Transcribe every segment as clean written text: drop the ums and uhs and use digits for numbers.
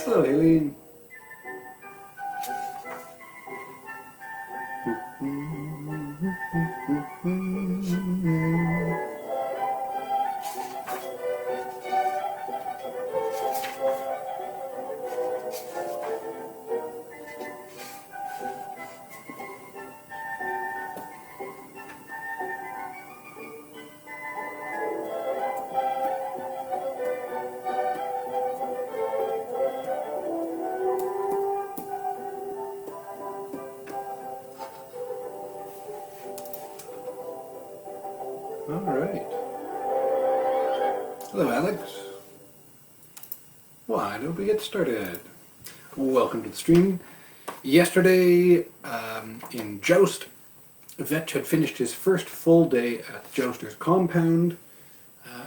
Hello, Aileen. All right. Hello, Alex. Why don't we get started? Welcome to the stream. Yesterday, in Joust, Vetch had finished his first full day at the Jousters Compound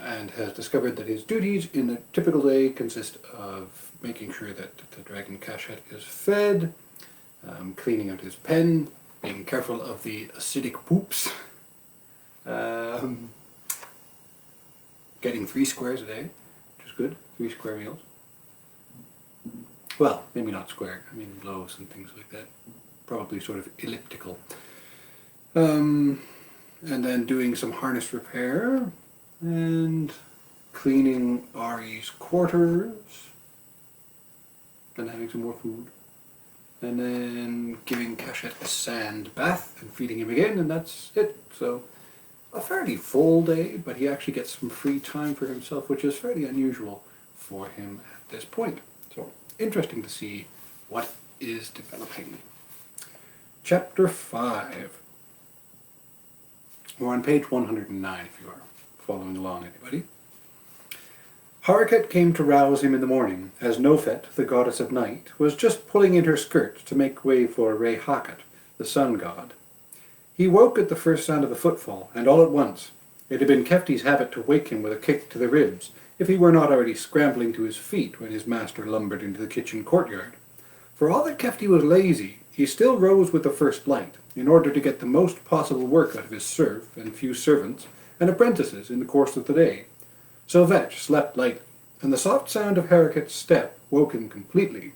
and has discovered that his duties in a typical day consist of making sure that the dragon cachet is fed, cleaning out his pen, being careful of the acidic poops, getting 3 squares a day, which is good, 3 square meals. Well, maybe not square, I mean loaves and things like that. Probably sort of elliptical. And then doing some harness repair, and cleaning Ari's quarters, and having some more food. And then giving Cachet a sand bath and feeding him again, and that's it. So a fairly full day, but he actually gets some free time for himself, which is fairly unusual for him at this point. So interesting to see what is developing. Chapter 5. We're on page 109 if you are following along, anybody. Harket came to rouse him in the morning, as Nofet, the goddess of night, was just pulling in her skirt to make way for Rehaket, the sun god. He woke at the first sound of a footfall, and all at once. It had been Kefti's habit to wake him with a kick to the ribs, if he were not already scrambling to his feet when his master lumbered into the kitchen courtyard. For all that Kefti was lazy, he still rose with the first light, in order to get the most possible work out of his serf and few servants and apprentices in the course of the day. So Vetch slept lightly, and the soft sound of Hariket's step woke him completely.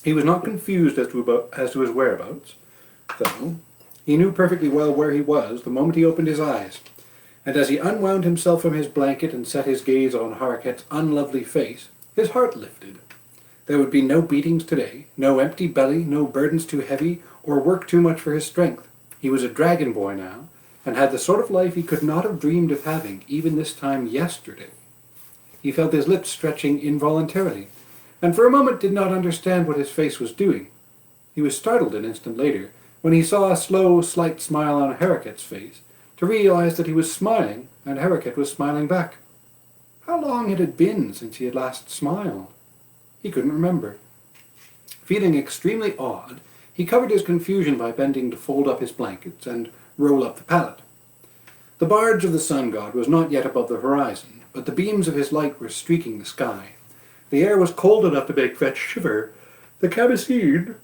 He was not confused as to his whereabouts, though he knew perfectly well where he was the moment he opened his eyes, and as he unwound himself from his blanket and set his gaze on Hariket's unlovely face, his heart lifted. There would be no beatings today, no empty belly, no burdens too heavy, or work too much for his strength. He was a dragon boy now, and had the sort of life he could not have dreamed of having even this time yesterday. He felt his lips stretching involuntarily, and for a moment did not understand what his face was doing. He was startled an instant later, when he saw a slow, slight smile on Hariket's face, to realize that he was smiling, and Hariket was smiling back. How long had it been since he had last smiled? He couldn't remember. Feeling extremely odd, he covered his confusion by bending to fold up his blankets and roll up the pallet. The barge of the sun god was not yet above the horizon, but the beams of his light were streaking the sky. The air was cold enough to make Vetch shiver. The cabecine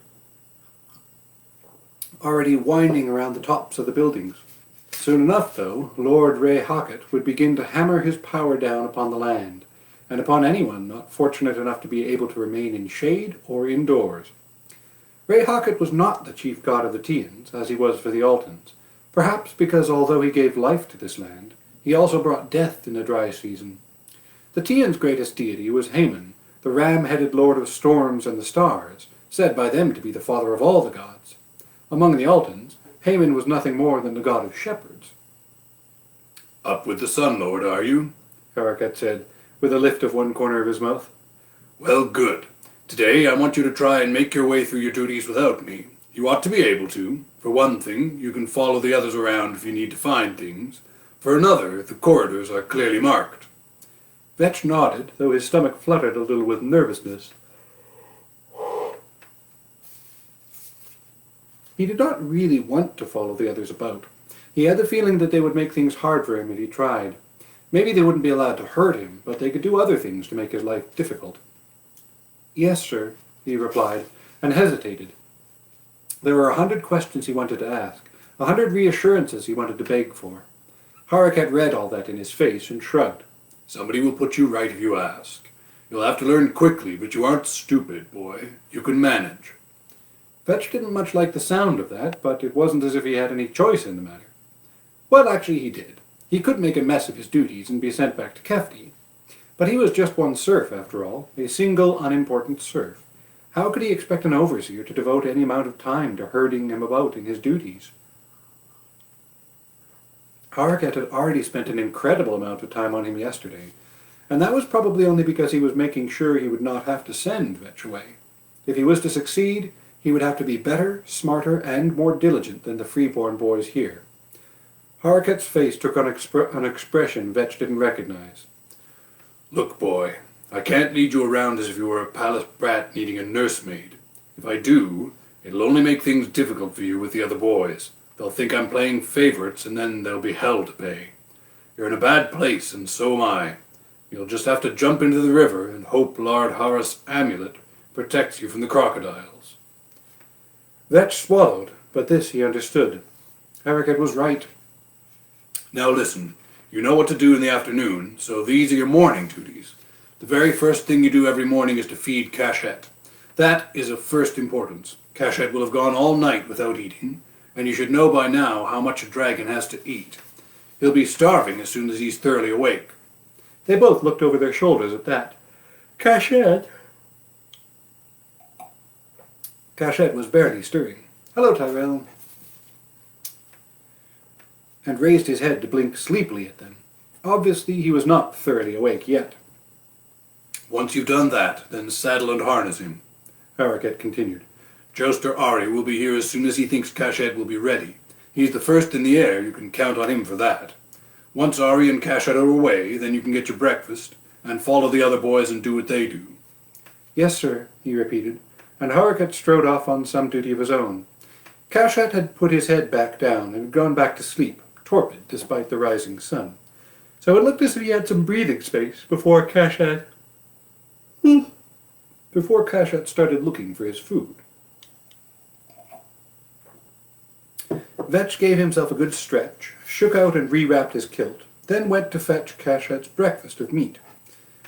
already winding around the tops of the buildings. Soon enough, though, Lord Rehaket would begin to hammer his power down upon the land, and upon anyone not fortunate enough to be able to remain in shade or indoors. Rehaket was not the chief god of the Tians, as he was for the Altans, perhaps because although he gave life to this land, he also brought death in the dry season. The Tians' greatest deity was Haman, the ram-headed lord of storms and the stars, said by them to be the father of all the gods. Among the Altans, Haman was nothing more than the god of shepherds. "Up with the Sun Lord, are you?" Harkat said, with a lift of one corner of his mouth. "Well, good. Today I want you to try and make your way through your duties without me. You ought to be able to. For one thing, you can follow the others around if you need to find things. For another, the corridors are clearly marked." Vetch nodded, though his stomach fluttered a little with nervousness. He did not really want to follow the others about. He had the feeling that they would make things hard for him if he tried. Maybe they wouldn't be allowed to hurt him, but they could do other things to make his life difficult. "Yes, sir," he replied, and hesitated. There were 100 questions he wanted to ask, 100 reassurances he wanted to beg for. Harkat read all that in his face and shrugged. "Somebody will put you right if you ask. You'll have to learn quickly, but you aren't stupid, boy. You can manage." Vetch didn't much like the sound of that, but it wasn't as if he had any choice in the matter. Well, actually he did. He could make a mess of his duties and be sent back to Kefti. But he was just one serf, after all, a single, unimportant serf. How could he expect an overseer to devote any amount of time to herding him about in his duties? Harkat had already spent an incredible amount of time on him yesterday, and that was probably only because he was making sure he would not have to send Vetch away. If he was to succeed, he would have to be better, smarter, and more diligent than the freeborn boys here. Harkat's face took on an expression Vetch didn't recognize. "Look, boy, I can't lead you around as if you were a palace brat needing a nursemaid. If I do, it'll only make things difficult for you with the other boys. They'll think I'm playing favorites, and then there'll be hell to pay. You're in a bad place, and so am I. You'll just have to jump into the river and hope Lord Horus' amulet protects you from the crocodiles." Vetch swallowed, but this he understood. Harkat was right. "Now listen, you know what to do in the afternoon, so these are your morning duties. The very first thing you do every morning is to feed Cachette. That is of first importance. Cachette will have gone all night without eating, and you should know by now how much a dragon has to eat. He'll be starving as soon as he's thoroughly awake." They both looked over their shoulders at that. Cachette was barely stirring. "Hello, Tyrell," and raised his head to blink sleepily at them. Obviously, he was not thoroughly awake yet. "Once you've done that, then saddle and harness him," Harkat continued. "Jouster Ari will be here as soon as he thinks Cachette will be ready. He's the first in the air, you can count on him for that. Once Ari and Cachette are away, then you can get your breakfast, and follow the other boys and do what they do." "Yes, sir," he repeated, and Harkat strode off on some duty of his own. Cachette had put his head back down and had gone back to sleep, torpid despite the rising sun. So it looked as if he had some breathing space before Cachette started looking for his food. Vetch gave himself a good stretch, shook out and rewrapped his kilt, then went to fetch Cachette's breakfast of meat.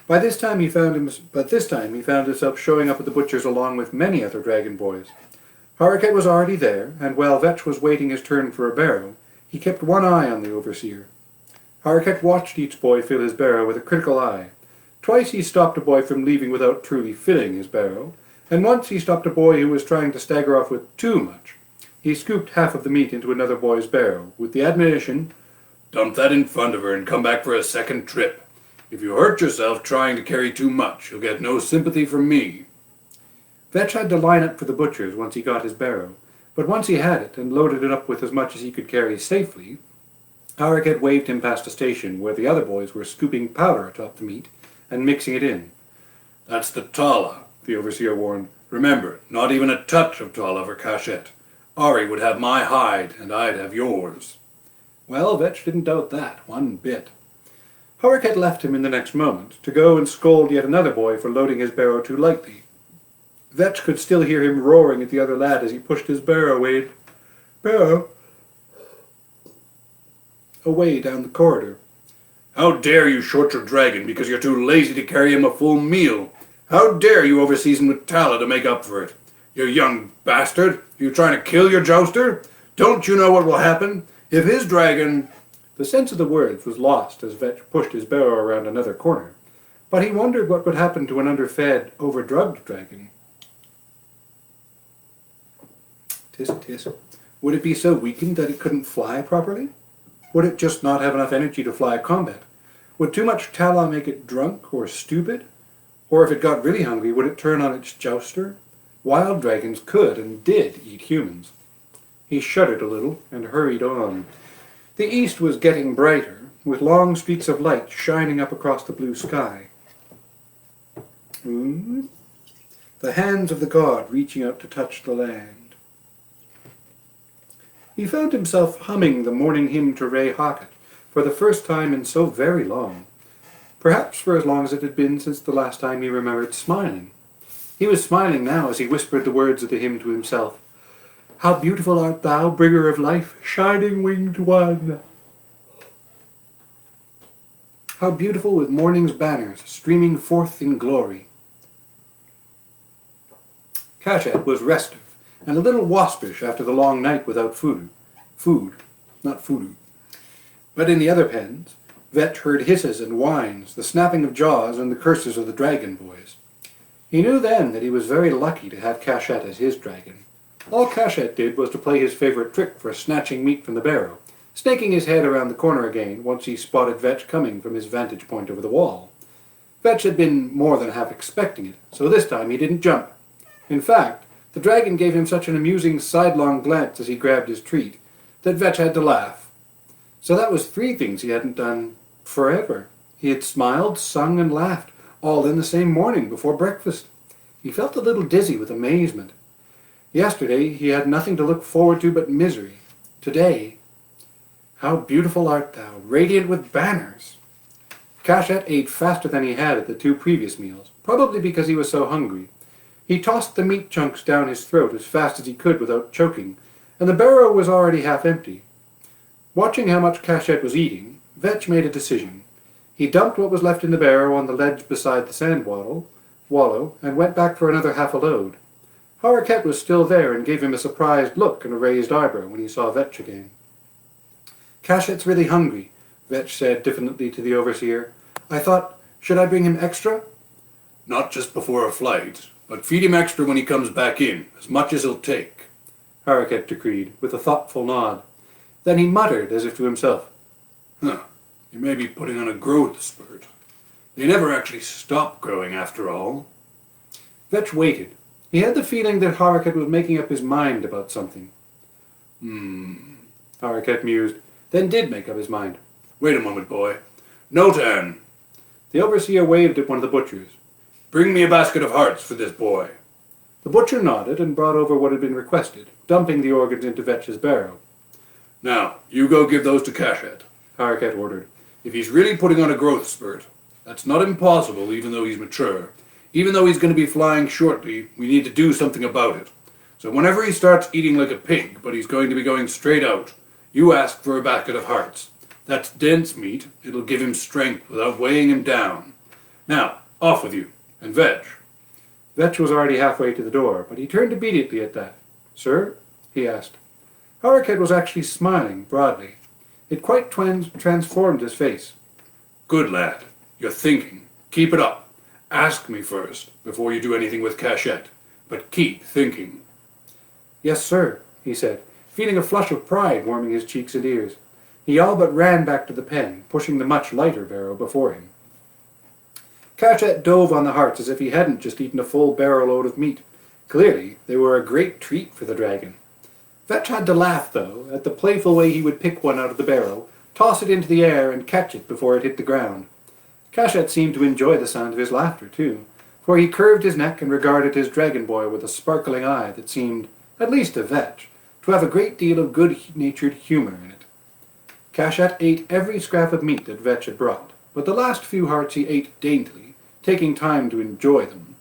But this time he found himself showing up at the butcher's along with many other dragon boys. Harkat was already there, and while Vetch was waiting his turn for a barrow, he kept one eye on the overseer. Harkat watched each boy fill his barrow with a critical eye. Twice he stopped a boy from leaving without truly filling his barrow, and once he stopped a boy who was trying to stagger off with too much. He scooped half of the meat into another boy's barrow, with the admonition, "Dump that in front of her and come back for a second trip. If you hurt yourself trying to carry too much, you'll get no sympathy from me." Vetch had to line up for the butcher's once he got his barrow, but once he had it and loaded it up with as much as he could carry safely, Harkat waved him past a station where the other boys were scooping powder atop the meat and mixing it in. "That's the tala," the overseer warned. "Remember, not even a touch of tala for Cachette. Ari would have my hide, and I'd have yours." Well, Vetch didn't doubt that one bit. Harkat left him in the next moment to go and scold yet another boy for loading his barrow too lightly. Vetch could still hear him roaring at the other lad as he pushed his barrow away down the corridor. "How dare you short your dragon because you're too lazy to carry him a full meal? How dare you overseason with tala to make up for it? You young bastard! Are you trying to kill your jouster? Don't you know what will happen? If his dragon—" The sense of the words was lost as Vetch pushed his barrow around another corner. but he wondered what would happen to an underfed, overdrugged dragon. Tisk, tisk. Would it be so weakened that it couldn't fly properly? Would it just not have enough energy to fly a combat? Would too much Tala make it drunk or stupid? Or if it got really hungry, would it turn on its jouster? Wild dragons could and did eat humans. He shuddered a little and hurried on. The east was getting brighter, with long streaks of light shining up across the blue sky. The hands of the god reaching out to touch the land. He found himself humming the morning hymn to Ray Hockett for the first time in so very long. Perhaps for as long as it had been since the last time he remembered smiling. He was smiling now as he whispered the words of the hymn to himself. How beautiful art thou, bringer of life, shining winged one. How beautiful with morning's banners, streaming forth in glory. Cachet was restive and a little waspish after the long night without food. Not food. But in the other pens, Vetch heard hisses and whines, the snapping of jaws and the curses of the dragon boys. He knew then that he was very lucky to have Cachet as his dragon. All Cachet did was to play his favorite trick for snatching meat from the barrow, snaking his head around the corner again once he spotted Vetch coming from his vantage point over the wall. Vetch had been more than half expecting it, so this time he didn't jump. In fact, the dragon gave him such an amusing sidelong glance as he grabbed his treat that Vetch had to laugh. So that was 3 things he hadn't done forever. He had smiled, sung, and laughed, all in the same morning before breakfast. He felt a little dizzy with amazement. Yesterday he had nothing to look forward to but misery. Today, how beautiful art thou, radiant with banners. Cachet ate faster than he had at the 2 previous meals, probably because he was so hungry. He tossed the meat chunks down his throat as fast as he could without choking, and the barrow was already half empty. Watching how much Cachet was eating, Vetch made a decision. He dumped what was left in the barrow on the ledge beside the sand wallow, and went back for another half a load. Harriket was still there and gave him a surprised look and a raised eyebrow when he saw Vetch again. Cachet's really hungry, Vetch said diffidently to the overseer. I thought, should I bring him extra? Not just before a flight, but feed him extra when he comes back in, as much as he'll take, Harriket decreed, with a thoughtful nod. Then he muttered, as if to himself, You may be putting on a growth spurt. They never actually stop growing after all. Vetch waited. He had the feeling that Harriket was making up his mind about something. Harriket mused, then did make up his mind. Wait a moment, boy. Notan! The overseer waved at one of the butchers. Bring me a basket of hearts for this boy. The butcher nodded and brought over what had been requested, dumping the organs into Vetch's barrow. Now, you go give those to Cachet, Harriket ordered. If he's really putting on a growth spurt, that's not impossible even though he's mature. Even though he's going to be flying shortly, we need to do something about it. So whenever he starts eating like a pig, but he's going to be going straight out, you ask for a basket of hearts. That's dense meat. It'll give him strength without weighing him down. Now, off with you. And Vetch. Vetch was already halfway to the door, but he turned immediately at that. Sir? He asked. Harriket was actually smiling broadly. It quite transformed his face. Good lad. You're thinking. Keep it up. Ask me first, before you do anything with Cachet. But keep thinking. Yes, sir, he said, feeling a flush of pride warming his cheeks and ears. He all but ran back to the pen, pushing the much lighter barrow before him. Cachet dove on the hearts as if he hadn't just eaten a full barrow load of meat. Clearly, they were a great treat for the dragon. Vetch had to laugh, though, at the playful way he would pick one out of the barrow, toss it into the air, and catch it before it hit the ground. Cachet seemed to enjoy the sound of his laughter, too, for he curved his neck and regarded his dragon boy with a sparkling eye that seemed, at least to Vetch, to have a great deal of good-natured humour in it. Cachet ate every scrap of meat that Vetch had brought, but the last few hearts he ate daintily, taking time to enjoy them.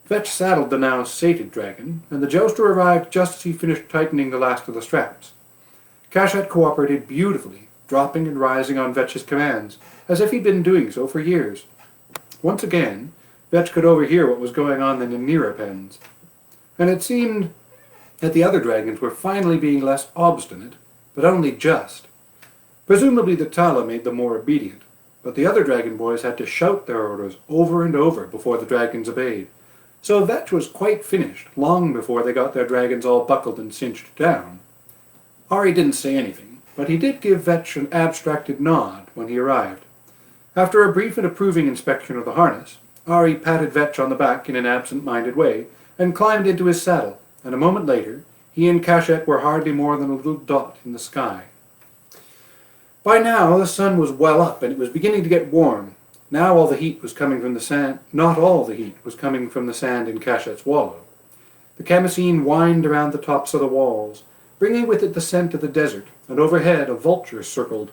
Vetch saddled the now sated dragon, and the jouster arrived just as he finished tightening the last of the straps. Cachet cooperated beautifully, dropping and rising on Vetch's commands, as if he'd been doing so for years. Once again, Vetch could overhear what was going on in the nearer pens, and it seemed that the other dragons were finally being less obstinate, but only just. Presumably the Tala made them more obedient, but the other dragon boys had to shout their orders over and over before the dragons obeyed. So Vetch was quite finished long before they got their dragons all buckled and cinched down. Ari didn't say anything, but he did give Vetch an abstracted nod when he arrived. After a brief and approving inspection of the harness, Ari patted Vetch on the back in an absent-minded way and climbed into his saddle, and a moment later he and Cachette were hardly more than a little dot in the sky. By now the sun was well up and it was beginning to get warm. Now all the heat was coming from the sand. Not all the heat was coming from the sand in Cachette's wallow. The Camasine whined around the tops of the walls, bringing with it the scent of the desert, and overhead a vulture circled.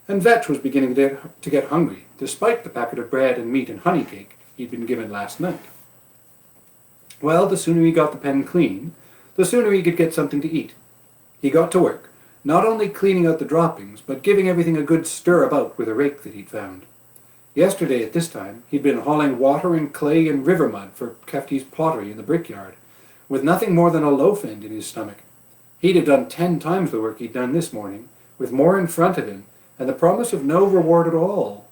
And Vetch was beginning to get hungry, despite the packet of bread and meat and honey cake he'd been given last night. Well, the sooner he got the pen clean, the sooner he could get something to eat. He got to work, not only cleaning out the droppings, but giving everything a good stir about with a rake that he'd found. Yesterday at this time, he'd been hauling water and clay and river mud for Kefti's pottery in the brickyard, with nothing more than a loaf end in his stomach. He'd have done 10 times the work he'd done this morning, with more in front of him, and the promise of no reward at all.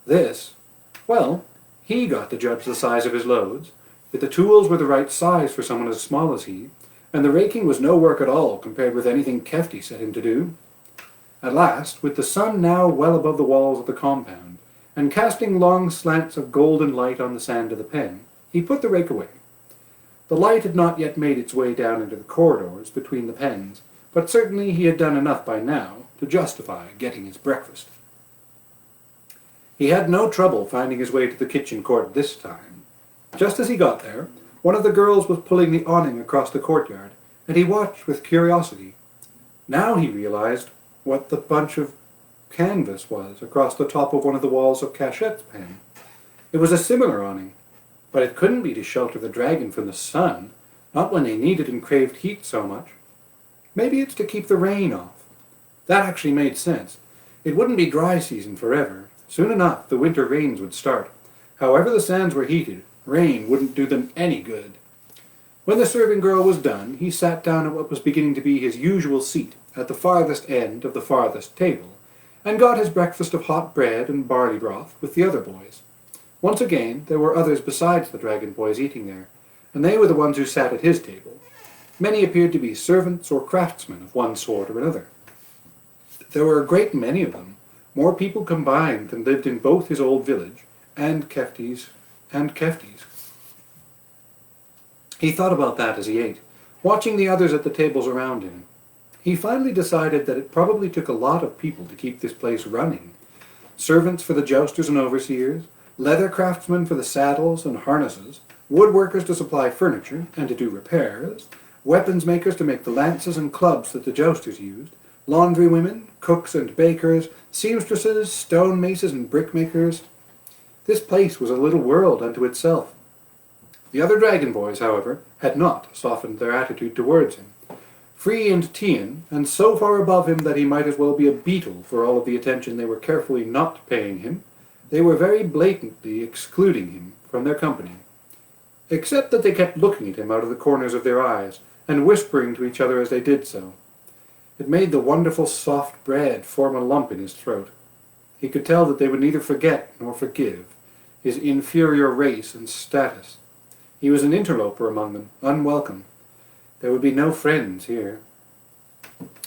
This, well, he got to judge the size of his loads, that the tools were the right size for someone as small as he, and the raking was no work at all compared with anything Kefti set him to do. At last, with the sun now well above the walls of the compound, and casting long slants of golden light on the sand of the pen, he put the rake away. The light had not yet made its way down into the corridors between the pens, but certainly he had done enough by now to justify getting his breakfast. He had no trouble finding his way to the kitchen court this time. Just as he got there, one of the girls was pulling the awning across the courtyard, and he watched with curiosity. Now he realized what the bunch of canvas was across the top of one of the walls of Cachette's pen. It was a similar awning, but it couldn't be to shelter the dragon from the sun, not when they needed and craved heat so much. Maybe it's to keep the rain off. That actually made sense. It wouldn't be dry season forever. Soon enough, the winter rains would start. However the sands were heated, rain wouldn't do them any good. When the serving girl was done, he sat down at what was beginning to be his usual seat at the farthest end of the farthest table, and got his breakfast of hot bread and barley broth with the other boys. Once again, there were others besides the dragon boys eating there, and they were the ones who sat at his table. Many appeared to be servants or craftsmen of one sort or another. There were a great many of them, more people combined than lived in both his old village and Kefti's. He thought about that as he ate, watching the others at the tables around him. He finally decided that it probably took a lot of people to keep this place running. Servants for the jousters and overseers, leather craftsmen for the saddles and harnesses, woodworkers to supply furniture and to do repairs, weapons makers to make the lances and clubs that the jousters used, laundry women, cooks and bakers, seamstresses, stone masons and brickmakers. This place was a little world unto itself. The other dragon boys, however, had not softened their attitude towards him. Free and Tian, and so far above him that he might as well be a beetle for all of the attention they were carefully not paying him, they were very blatantly excluding him from their company. Except that they kept looking at him out of the corners of their eyes, and whispering to each other as they did so. It made the wonderful soft bread form a lump in his throat. He could tell that they would neither forget nor forgive his inferior race and status. He was an interloper among them, unwelcome. There would be no friends here.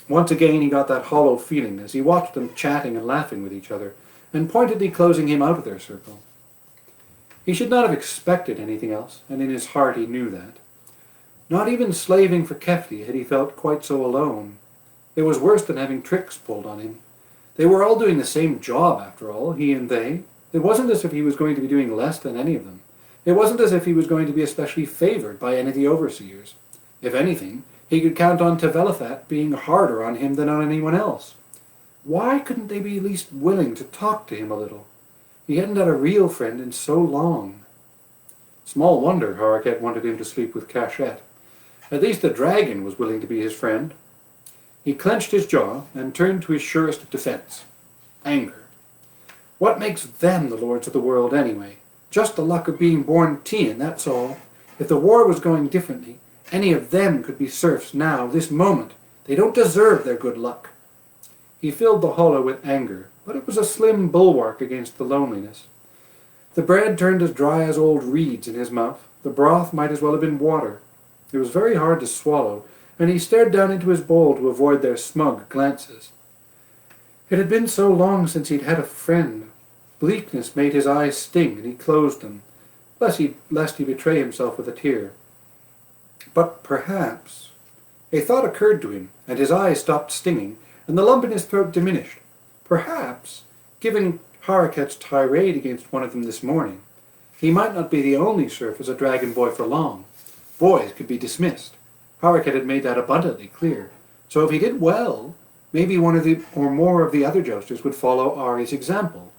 Once again he got that hollow feeling as he watched them chatting and laughing with each other, and pointedly closing him out of their circle. He should not have expected anything else, and in his heart he knew that. Not even slaving for Kefti had he felt quite so alone. It was worse than having tricks pulled on him. They were all doing the same job, after all, he and they. It wasn't as if he was going to be doing less than any of them. It wasn't as if he was going to be especially favored by any of the overseers. If anything, he could count on Tevelifat being harder on him than on anyone else. Why couldn't they be at least willing to talk to him a little? He hadn't had a real friend in so long. Small wonder Harriket wanted him to sleep with Cachette. At least the dragon was willing to be his friend. He clenched his jaw and turned to his surest defense. Anger. What makes them the lords of the world anyway? Just the luck of being born Tian, that's all. If the war was going differently, any of them could be serfs now, this moment. They don't deserve their good luck. He filled the hollow with anger, but it was a slim bulwark against the loneliness. The bread turned as dry as old reeds in his mouth. The broth might as well have been water. It was very hard to swallow, and he stared down into his bowl to avoid their smug glances. It had been so long since he'd had a friend. Bleakness made his eyes sting, and he closed them, lest he betray himself with a tear. But perhaps... A thought occurred to him, and his eyes stopped stinging, and the lump in his throat diminished. Perhaps, given Hariket's tirade against one of them this morning, he might not be the only serf as a dragon boy for long. Boys could be dismissed. Hariket had made that abundantly clear. So if he did well, maybe one of the or more of the other jousters would follow Ari's example.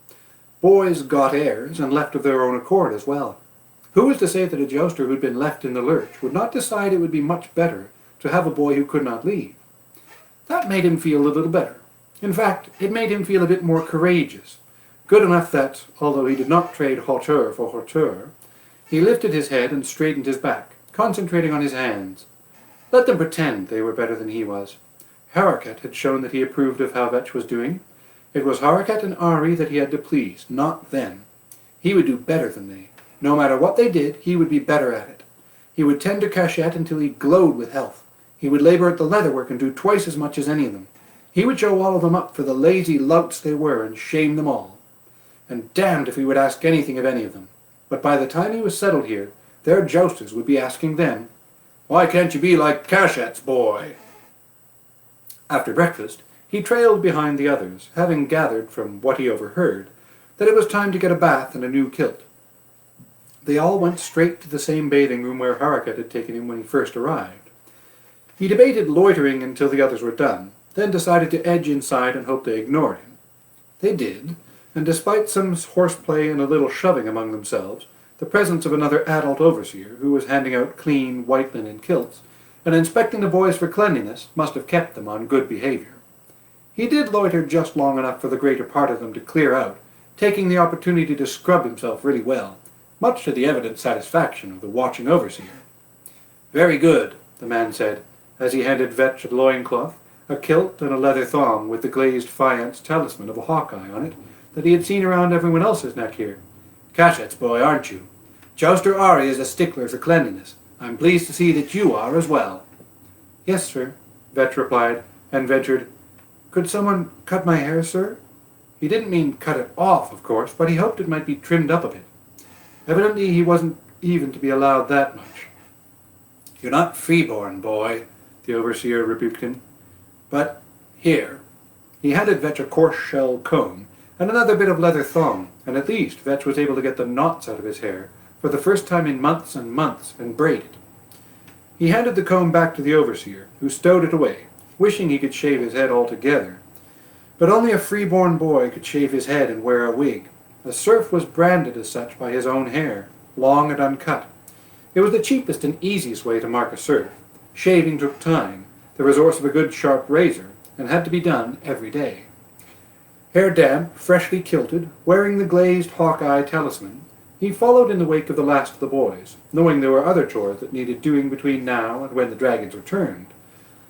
Boys got heirs and left of their own accord as well. Who was to say that a jouster who'd been left in the lurch would not decide it would be much better to have a boy who could not leave? That made him feel a little better. In fact, it made him feel a bit more courageous. Good enough that, although he did not trade hauteur for hauteur, he lifted his head and straightened his back, concentrating on his hands. Let them pretend they were better than he was. Hariket had shown that he approved of how Vetch was doing. It was Hariket and Ari that he had to please, not them. He would do better than they. No matter what they did, he would be better at it. He would tend to Cachette until he glowed with health. He would labor at the leatherwork and do twice as much as any of them. He would show all of them up for the lazy louts they were and shame them all. And damned if he would ask anything of any of them. But by the time he was settled here, their jousters would be asking them, "Why can't you be like Cachette's boy?" After breakfast, he trailed behind the others, having gathered from what he overheard that it was time to get a bath and a new kilt. They all went straight to the same bathing room where Hariket had taken him when he first arrived. He debated loitering until the others were done, then decided to edge inside and hope they ignored him. They did, and despite some horseplay and a little shoving among themselves, the presence of another adult overseer, who was handing out clean white linen kilts, and inspecting the boys for cleanliness, must have kept them on good behavior. He did loiter just long enough for the greater part of them to clear out, taking the opportunity to scrub himself really well, much to the evident satisfaction of the watching overseer. "Very good," the man said, as he handed Vetch a loincloth, a kilt, and a leather thong with the glazed faience talisman of a hawkeye on it that he had seen around everyone else's neck here. "Cachette's boy, aren't you? Jouster Ari is a stickler for cleanliness. I'm pleased to see that you are as well." "Yes, sir," Vetch replied, and ventured, "Could someone cut my hair, sir?" He didn't mean cut it off, of course, but he hoped it might be trimmed up a bit. Evidently he wasn't even to be allowed that much. "You're not freeborn, boy," the overseer rebuked him. "But here." He handed Vetch a coarse shell comb and another bit of leather thong, and at least Vetch was able to get the knots out of his hair for the first time in months and months, and braid it. He handed the comb back to the overseer, who stowed it away, wishing he could shave his head altogether. But only a freeborn boy could shave his head and wear a wig. A serf was branded as such by his own hair, long and uncut. It was the cheapest and easiest way to mark a serf. Shaving took time, the resource of a good sharp razor, and had to be done every day. Hair damp, freshly kilted, wearing the glazed hawkeye talisman, he followed in the wake of the last of the boys, knowing there were other chores that needed doing between now and when the dragons returned.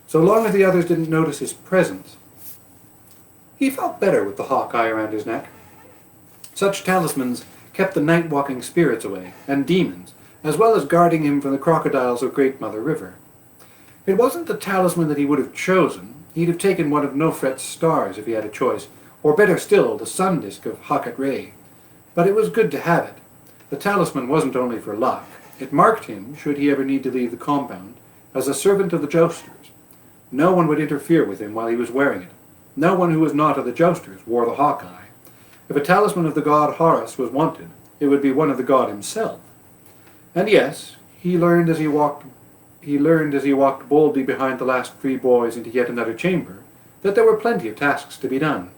So long as the others didn't notice his presence, he felt better with the hawkeye around his neck. Such talismans kept the night-walking spirits away, and demons, as well as guarding him from the crocodiles of Great Mother River. It wasn't the talisman that he would have chosen. He'd have taken one of Nofret's stars if he had a choice, or better still, the sun disk of Hakat Ray. But it was good to have it. The talisman wasn't only for luck. It marked him, should he ever need to leave the compound, as a servant of the Jousters. No one would interfere with him while he was wearing it. No one who was not of the Jousters wore the hawkeye. If a talisman of the god Horus was wanted, it would be one of the god himself. And yes, he learned as he walked boldly behind the last 3 boys into yet another chamber, that there were plenty of tasks to be done.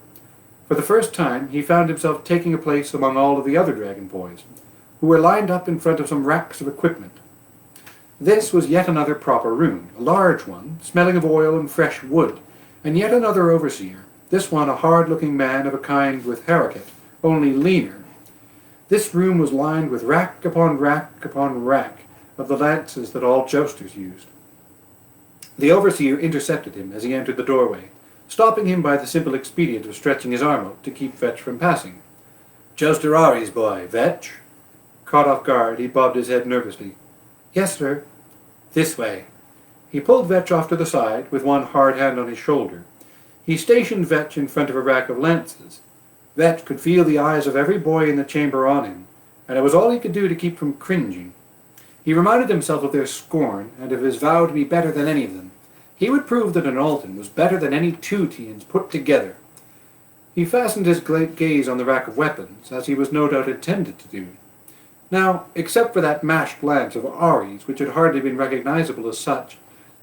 For the first time, he found himself taking a place among all of the other dragon boys, who were lined up in front of some racks of equipment. This was yet another proper room, a large one, smelling of oil and fresh wood, and yet another overseer, this one a hard-looking man of a kind with Hariket, only leaner. This room was lined with rack upon rack upon rack of the lances that all jousters used. The overseer intercepted him as he entered the doorway, stopping him by the simple expedient of stretching his arm out to keep Vetch from passing. "Jouster Ari's boy, Vetch?" Caught off guard, he bobbed his head nervously. "Yes, sir." "This way." He pulled Vetch off to the side, with one hard hand on his shoulder. He stationed Vetch in front of a rack of lances. Vetch could feel the eyes of every boy in the chamber on him, and it was all he could do to keep from cringing. He reminded himself of their scorn, and of his vow to be better than any of them. He would prove that an Alton was better than any two Tians put together. He fastened his gaze on the rack of weapons, as he was no doubt intended to do. Now, except for that mashed lance of Ari's, which had hardly been recognizable as such,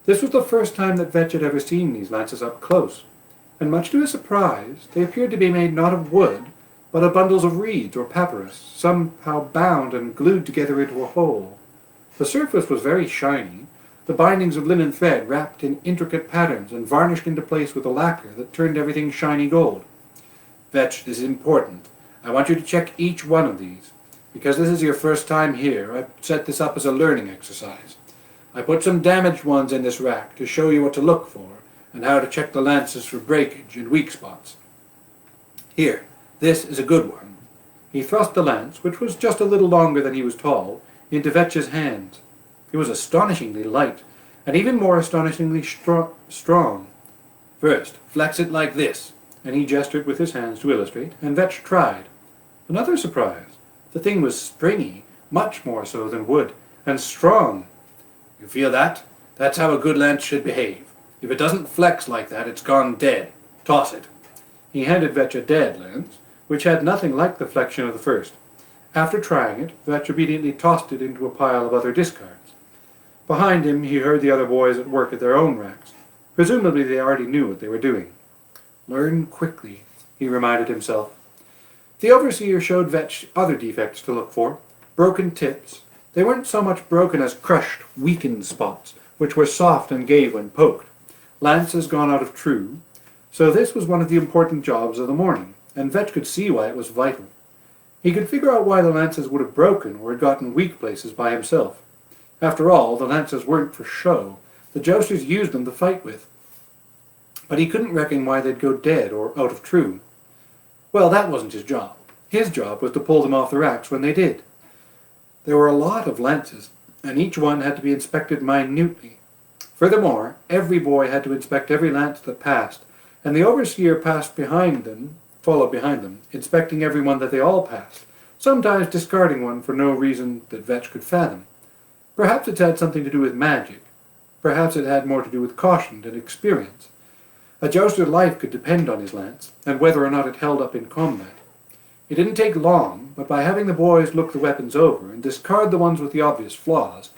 this was the first time that Vetch had ever seen these lances up close, and much to his surprise, they appeared to be made not of wood, but of bundles of reeds or papyrus, somehow bound and glued together into a whole. The surface was very shiny, the bindings of linen thread wrapped in intricate patterns and varnished into place with a lacquer that turned everything shiny gold. "Vetch, this is important. I want you to check each one of these. Because this is your first time here, I've set this up as a learning exercise. I put some damaged ones in this rack to show you what to look for, and how to check the lances for breakage and weak spots. Here, this is a good one." He thrust the lance, which was just a little longer than he was tall, into Vetch's hands. It was astonishingly light, and even more astonishingly strong. "First, flex it like this," and he gestured with his hands to illustrate, and Vetch tried. Another surprise. The thing was springy, much more so than wood, and strong. "You feel that? That's how a good lance should behave. If it doesn't flex like that, it's gone dead. Toss it." He handed Vetch a dead lance, which had nothing like the flexion of the first. After trying it, Vetch obediently tossed it into a pile of other discards. Behind him, he heard the other boys at work at their own racks. Presumably they already knew what they were doing. "Learn quickly," he reminded himself. The overseer showed Vetch other defects to look for. Broken tips. They weren't so much broken as crushed, weakened spots, which were soft and gave when poked. Lances gone out of true. So this was one of the important jobs of the morning, and Vetch could see why it was vital. He could figure out why the lances would have broken or had gotten weak places by himself. After all, the lances weren't for show. The jousters used them to fight with. But he couldn't reckon why they'd go dead or out of true. Well, that wasn't his job. His job was to pull them off the racks when they did. There were a lot of lances, and each one had to be inspected minutely. Furthermore, every boy had to inspect every lance that passed, and the overseer followed behind them, inspecting every one that they all passed, sometimes discarding one for no reason that Vetch could fathom. Perhaps it had something to do with magic. Perhaps it had more to do with caution and experience. A jouster's life could depend on his lance, and whether or not it held up in combat. It didn't take long, but by having the boys look the weapons over and discard the ones with the obvious flaws,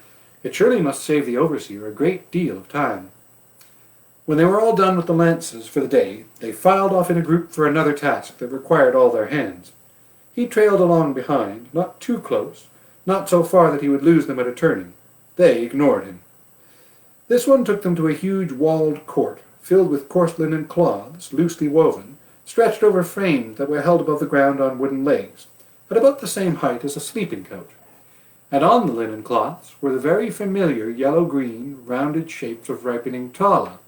it surely must save the overseer a great deal of time. When they were all done with the lances for the day, they filed off in a group for another task that required all their hands. He trailed along behind, not too close, not so far that he would lose them at a turning. They ignored him. This one took them to a huge walled court, filled with coarse linen cloths, loosely woven, stretched over frames that were held above the ground on wooden legs, at about the same height as a sleeping couch. And on the linen cloths were the very familiar yellow-green, rounded shapes of ripening tala.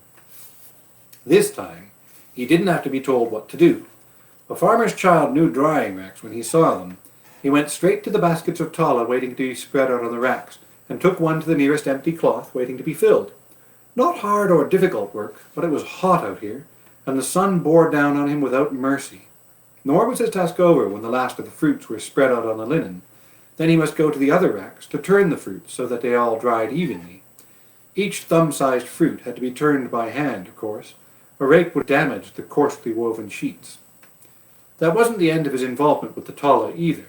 This time, he didn't have to be told what to do. A farmer's child knew drying racks when he saw them. He went straight to the baskets of tala waiting to be spread out on the racks, and took one to the nearest empty cloth waiting to be filled. Not hard or difficult work, but it was hot out here, and the sun bore down on him without mercy. Nor was his task over when the last of the fruits were spread out on the linen. Then he must go to the other racks to turn the fruits so that they all dried evenly. Each thumb-sized fruit had to be turned by hand, of course. A rake would damage the coarsely woven sheets. That wasn't the end of his involvement with the tala either.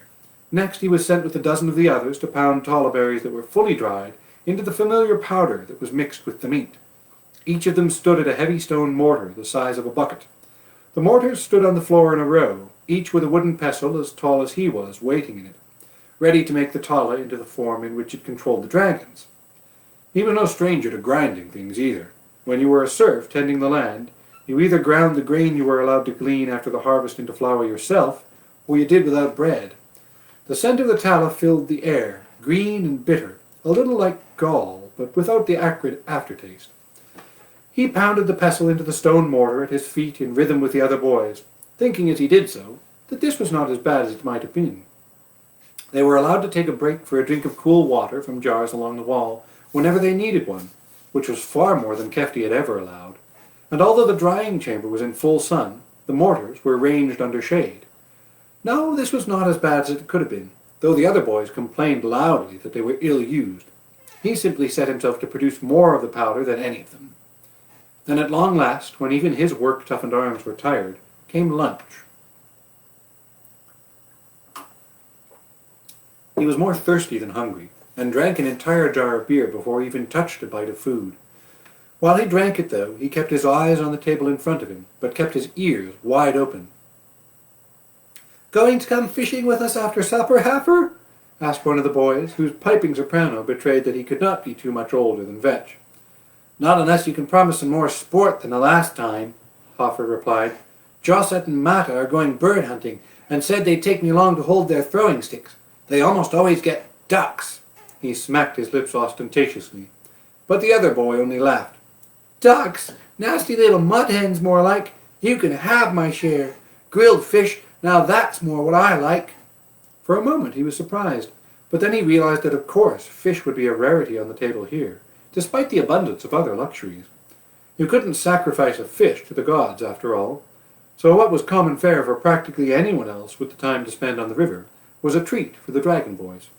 Next he was sent with a dozen of the others to pound tala berries that were fully dried into the familiar powder that was mixed with the meat. Each of them stood at a heavy stone mortar the size of a bucket. The mortars stood on the floor in a row, each with a wooden pestle as tall as he was, waiting in it, ready to make the tala into the form in which it controlled the dragons. He was no stranger to grinding things either. When you were a serf tending the land, you either ground the grain you were allowed to glean after the harvest into flour yourself, or you did without bread. The scent of the tala filled the air, green and bitter, a little like gall, but without the acrid aftertaste. He pounded the pestle into the stone mortar at his feet in rhythm with the other boys, thinking as he did so that this was not as bad as it might have been. They were allowed to take a break for a drink of cool water from jars along the wall whenever they needed one, which was far more than Kefti had ever allowed. And although the drying chamber was in full sun, the mortars were ranged under shade. No, this was not as bad as it could have been, though the other boys complained loudly that they were ill-used. He simply set himself to produce more of the powder than any of them. Then at long last, when even his work-toughened arms were tired, came lunch. He was more thirsty than hungry, and drank an entire jar of beer before he even touched a bite of food. While he drank it, though, he kept his eyes on the table in front of him, but kept his ears wide open. "Going to come fishing with us after supper, Haffer?" asked one of the boys, whose piping soprano betrayed that he could not be too much older than Vetch. "Not unless you can promise some more sport than the last time," Hoffer replied. "Josset and Mata are going bird hunting, and said they'd take me along to hold their throwing sticks. They almost always get ducks." He smacked his lips ostentatiously. But the other boy only laughed. "Ducks? Nasty little mud hens, more like. You can have my share. Grilled fish, now that's more what I like." For a moment he was surprised, but then he realized that of course fish would be a rarity on the table here, despite the abundance of other luxuries. You couldn't sacrifice a fish to the gods, after all, so what was common fare for practically anyone else with the time to spend on the river was a treat for the dragon boys.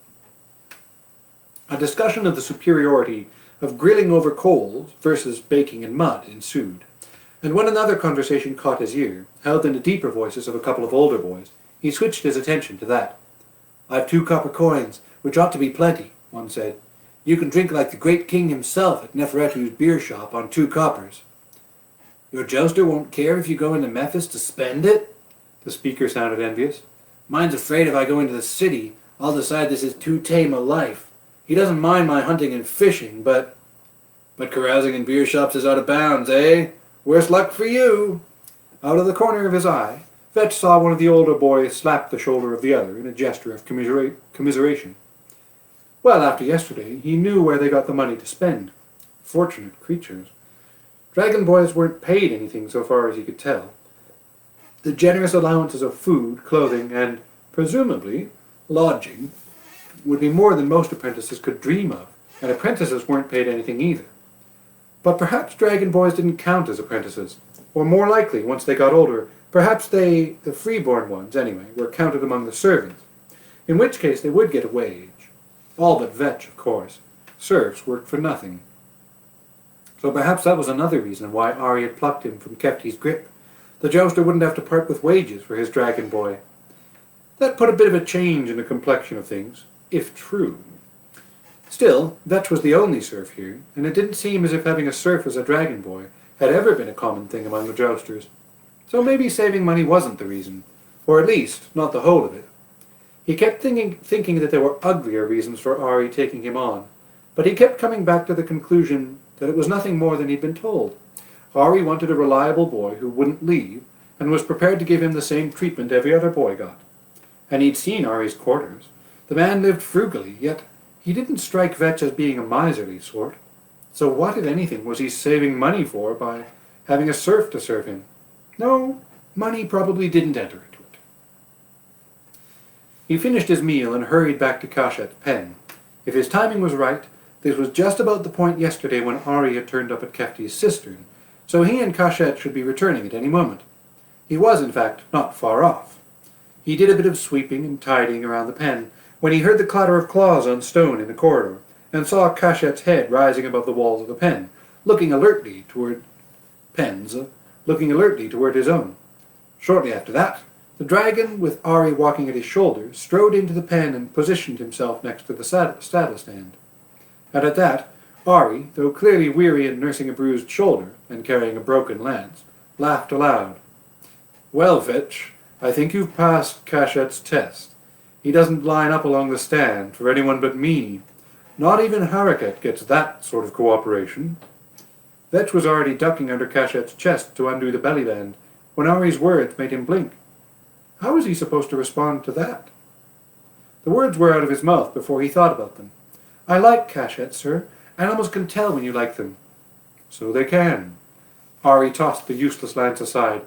A discussion of the superiority of grilling over coals versus baking in mud ensued, and when another conversation caught his ear, held in the deeper voices of a couple of older boys, he switched his attention to that. "I've 2 copper coins, which ought to be plenty," one said. "You can drink like the great king himself at Neferetu's beer shop on 2 coppers. "Your jouster won't care if you go into Memphis to spend it?" The speaker sounded envious. "Mine's afraid if I go into the city, I'll decide this is too tame a life. He doesn't mind my hunting and fishing, but carousing in beer shops is out of bounds, eh? Worse luck for you." Out of the corner of his eye, Vetch saw one of the older boys slap the shoulder of the other in a gesture of commiseration. Well, after yesterday, he knew where they got the money to spend. Fortunate creatures. Dragon boys weren't paid anything so far as he could tell. The generous allowances of food, clothing, and, presumably, lodging would be more than most apprentices could dream of, and apprentices weren't paid anything either. But perhaps dragon boys didn't count as apprentices, or more likely, once they got older, perhaps they, the freeborn ones anyway, were counted among the servants, in which case they would get a wage. All but Vetch, of course. Serfs worked for nothing. So perhaps that was another reason why Ari had plucked him from Kefti's grip. The jouster wouldn't have to part with wages for his dragon boy. That put a bit of a change in the complexion of things, if true. Still, Vetch was the only serf here, and it didn't seem as if having a serf as a dragon boy had ever been a common thing among the jousters. So maybe saving money wasn't the reason, or at least not the whole of it. He kept thinking that there were uglier reasons for Ari taking him on, but he kept coming back to the conclusion that it was nothing more than he'd been told. Ari wanted a reliable boy who wouldn't leave, and was prepared to give him the same treatment every other boy got. And he'd seen Ari's quarters. The man lived frugally, yet he didn't strike Vetch as being a miserly sort. So what, if anything, was he saving money for by having a serf to serve him? No, money probably didn't enter into it. He finished his meal and hurried back to Kashet's pen. If his timing was right, this was just about the point yesterday when Ari had turned up at Kefti's cistern, so he and Kashet should be returning at any moment. He was, in fact, not far off. He did a bit of sweeping and tidying around the pen when he heard the clatter of claws on stone in the corridor, and saw Kashet's head rising above the walls of the pen, looking alertly toward his own. Shortly after that, the dragon, with Ari walking at his shoulder, strode into the pen and positioned himself next to the saddle stand. And at that, Ari, though clearly weary and nursing a bruised shoulder and carrying a broken lance, laughed aloud. "Well, Vetch, I think you've passed Kashet's test. He doesn't line up along the stand for anyone but me. Not even Harakat gets that sort of cooperation." Vetch was already ducking under Kashet's chest to undo the belly band, when Ari's words made him blink. How was he supposed to respond to that? The words were out of his mouth before he thought about them. "I like Kashet, sir. Animals can tell when you like them." "So they can," Ari tossed the useless lance aside.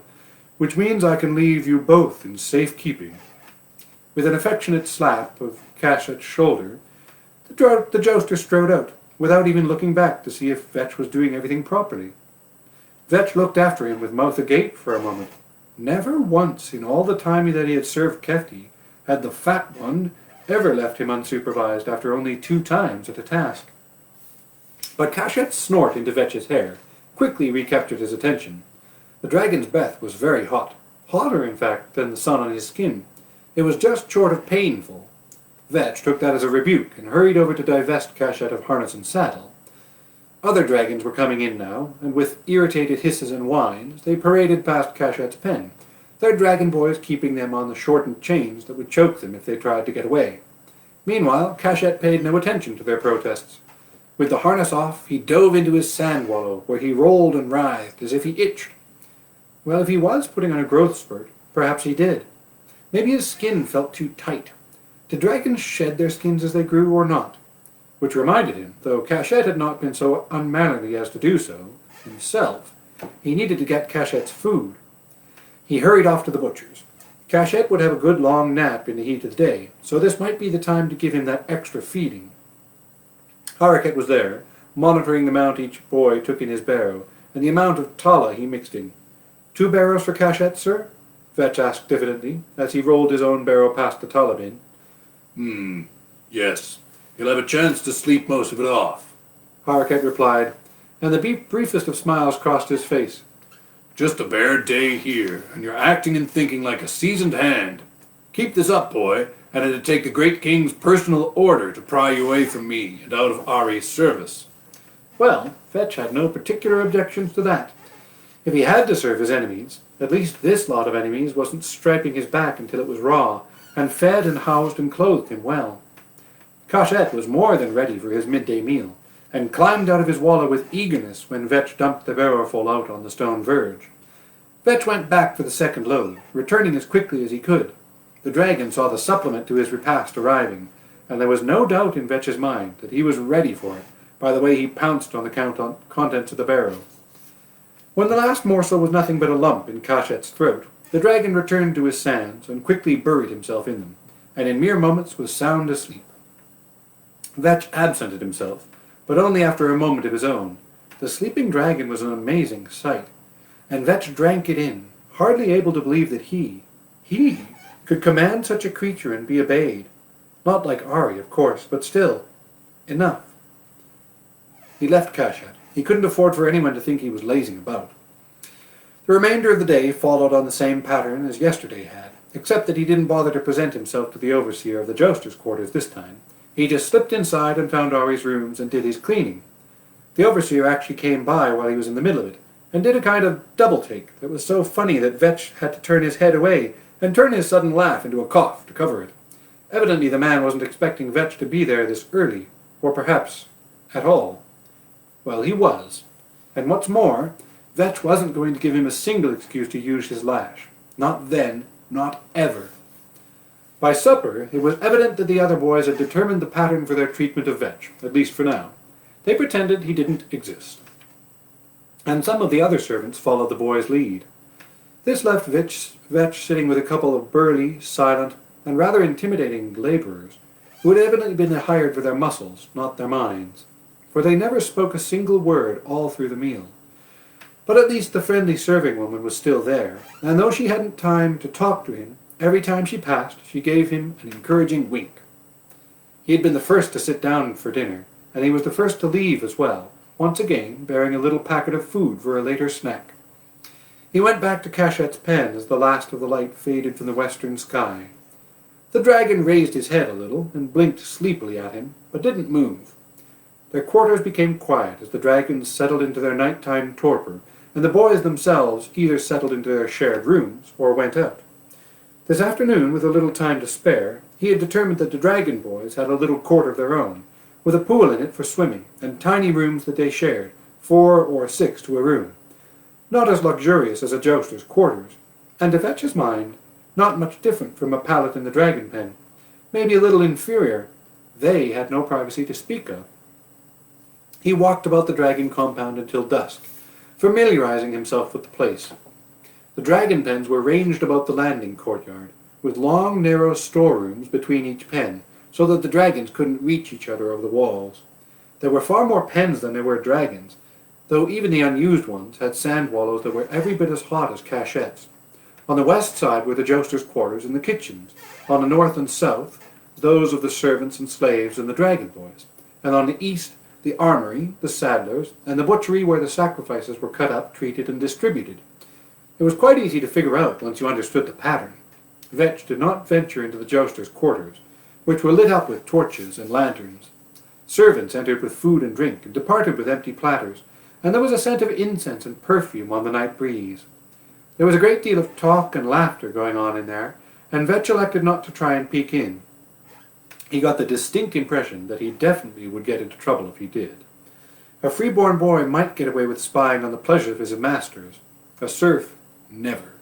"Which means I can leave you both in safe keeping." With an affectionate slap of Cachet's shoulder, the jouster strode out, without even looking back to see if Vetch was doing everything properly. Vetch looked after him with mouth agape for a moment. Never once in all the time that he had served Kefti had the fat one ever left him unsupervised after only 2 times at a task. But Cachet's snort into Vetch's hair quickly recaptured his attention. The dragon's breath was very hot, hotter in fact than the sun on his skin. It was just short of painful. Vetch took that as a rebuke and hurried over to divest Cachet of harness and saddle. Other dragons were coming in now, and with irritated hisses and whines, they paraded past Cachet's pen, their dragon boys keeping them on the shortened chains that would choke them if they tried to get away. Meanwhile, Cachet paid no attention to their protests. With the harness off, he dove into his sand wallow, where he rolled and writhed as if he itched. Well, if he was putting on a growth spurt, perhaps he did. Maybe his skin felt too tight. Did dragons shed their skins as they grew or not? Which reminded him, though Cachet had not been so unmannerly as to do so himself, he needed to get Cachet's food. He hurried off to the butcher's. Cachet would have a good long nap in the heat of the day, so this might be the time to give him that extra feeding. Harriket was there, monitoring the amount each boy took in his barrow, and the amount of tala he mixed in. 2 barrows for Cachet, sir? Vetch asked diffidently, as he rolled his own barrow past the tala bin. Yes. You'll have a chance to sleep most of it off," Harriket replied, and the briefest of smiles crossed his face. "Just a bare day here, and you're acting and thinking like a seasoned hand. Keep this up, boy, and it'd take the great king's personal order to pry you away from me and out of Ari's service." Well, Vetch had no particular objections to that. If he had to serve his enemies, at least this lot of enemies wasn't striping his back until it was raw, and fed and housed and clothed him well. Cachet was more than ready for his midday meal, and climbed out of his wallow with eagerness when Vetch dumped the barrowful out on the stone verge. Vetch went back for the second load, returning as quickly as he could. The dragon saw the supplement to his repast arriving, and there was no doubt in Vetch's mind that he was ready for it by the way he pounced on the contents of the barrow. When the last morsel was nothing but a lump in Cachet's throat, the dragon returned to his sands and quickly buried himself in them, and in mere moments was sound asleep. Vetch absented himself, but only after a moment of his own. The sleeping dragon was an amazing sight, and Vetch drank it in, hardly able to believe that he could command such a creature and be obeyed. Not like Ari, of course, but still, enough. He left Cachet. He couldn't afford for anyone to think he was lazing about. The remainder of the day followed on the same pattern as yesterday had, except that he didn't bother to present himself to the overseer of the Jousters' quarters this time. He just slipped inside and found Ari's rooms and did his cleaning. The overseer actually came by while he was in the middle of it, and did a kind of double-take that was so funny that Vetch had to turn his head away and turn his sudden laugh into a cough to cover it. Evidently the man wasn't expecting Vetch to be there this early, or perhaps at all. Well, he was. And what's more, Vetch wasn't going to give him a single excuse to use his lash. Not then, not ever. By supper, it was evident that the other boys had determined the pattern for their treatment of Vetch, at least for now. They pretended he didn't exist. And some of the other servants followed the boys' lead. This left Vetch sitting with a couple of burly, silent, and rather intimidating labourers, who had evidently been hired for their muscles, not their minds, for they never spoke a single word all through the meal. But at least the friendly serving woman was still there, and though she hadn't time to talk to him, every time she passed, she gave him an encouraging wink. He had been the first to sit down for dinner, and he was the first to leave as well, once again bearing a little packet of food for a later snack. He went back to Cachet's pen as the last of the light faded from the western sky. The dragon raised his head a little and blinked sleepily at him, but didn't move. Their quarters became quiet as the dragons settled into their nighttime torpor, and the boys themselves either settled into their shared rooms or went out. This afternoon, with a little time to spare, he had determined that the dragon boys had a little court of their own, with a pool in it for swimming, and tiny rooms that they shared, 4 or 6 to a room. Not as luxurious as a jouster's quarters, and to Vetch's mind, not much different from a pallet in the dragon pen. Maybe a little inferior. They had no privacy to speak of. He walked about the dragon compound until dusk, familiarizing himself with the place. The dragon pens were ranged about the landing courtyard, with long, narrow storerooms between each pen, so that the dragons couldn't reach each other over the walls. There were far more pens than there were dragons, though even the unused ones had sand wallows that were every bit as hot as cachettes. On the west side were the Jousters' quarters and the kitchens. On the north and south, those of the servants and slaves and the dragon boys. And on the east, the armory, the saddlers, and the butchery where the sacrifices were cut up, treated, and distributed. It was quite easy to figure out once you understood the pattern. Vetch did not venture into the Jousters' quarters, which were lit up with torches and lanterns. Servants entered with food and drink, and departed with empty platters, and there was a scent of incense and perfume on the night breeze. There was a great deal of talk and laughter going on in there, and Vetch elected not to try and peek in. He got the distinct impression that he definitely would get into trouble if he did. A free-born boy might get away with spying on the pleasures of his masters. A serf, never.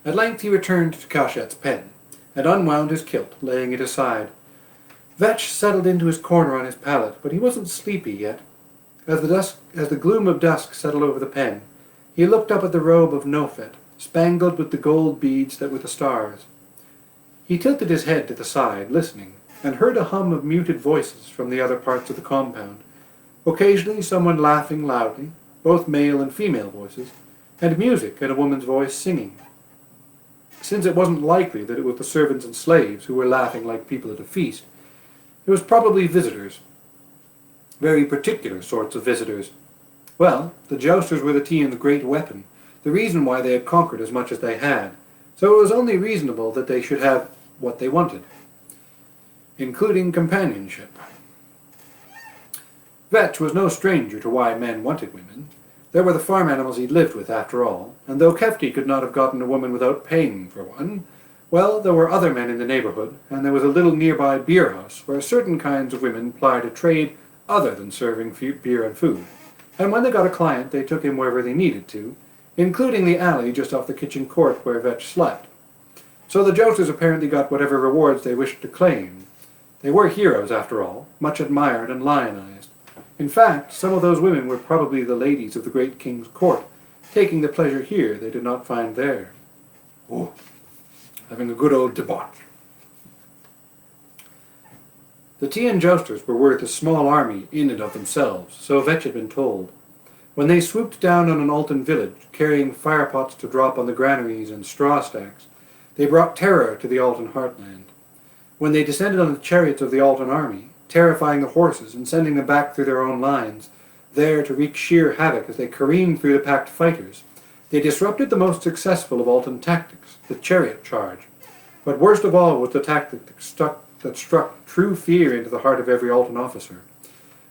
At length he returned to Cachette's pen, and unwound his kilt, laying it aside. Vetch settled into his corner on his pallet, but he wasn't sleepy yet. As the gloom of dusk settled over the pen, he looked up at the robe of Nofet, spangled with the gold beads that were the stars. He tilted his head to the side, listening, and heard a hum of muted voices from the other parts of the compound. Occasionally someone laughing loudly, both male and female voices, and music and a woman's voice singing. Since it wasn't likely that it was the servants and slaves who were laughing like people at a feast, it was probably visitors. Very particular sorts of visitors. Well, the Jousters were the tea and the great weapon, the reason why they had conquered as much as they had, so it was only reasonable that they should have what they wanted, including companionship. Vetch was no stranger to why men wanted women. There were the farm animals he lived with, after all, and though Kefti could not have gotten a woman without paying for one, well, there were other men in the neighborhood, and there was a little nearby beer house where certain kinds of women plied a trade other than serving beer and food. And when they got a client, they took him wherever they needed to, including the alley just off the kitchen court where Vetch slept. So the Jousters apparently got whatever rewards they wished to claim. They were heroes, after all, much admired and lionized. In fact, some of those women were probably the ladies of the great king's court, taking the pleasure here they did not find there. Oh, having a good old debauch. The Tian Jousters were worth a small army in and of themselves, so Vetch had been told. When they swooped down on an Altan village, carrying firepots to drop on the granaries and straw stacks, they brought terror to the Altan heartland. When they descended on the chariots of the Altan army, terrifying the horses and sending them back through their own lines, there to wreak sheer havoc as they careened through the packed fighters, they disrupted the most successful of Altan tactics, the chariot charge. But worst of all was the tactic that struck true fear into the heart of every Altan officer.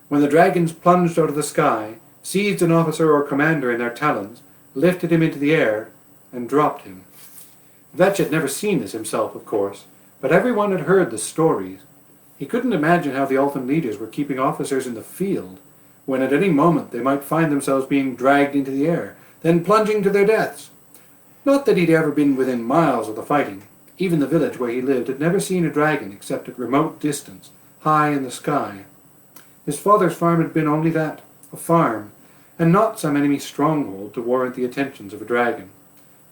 When the dragons plunged out of the sky, seized an officer or commander in their talons, lifted him into the air, and dropped him. Vetch had never seen this himself, of course, but everyone had heard the stories. He couldn't imagine how the Altan leaders were keeping officers in the field, when at any moment they might find themselves being dragged into the air, then plunging to their deaths. Not that he'd ever been within miles of the fighting. Even the village where he lived had never seen a dragon except at remote distance, high in the sky. His father's farm had been only that, a farm, and not some enemy stronghold to warrant the attentions of a dragon.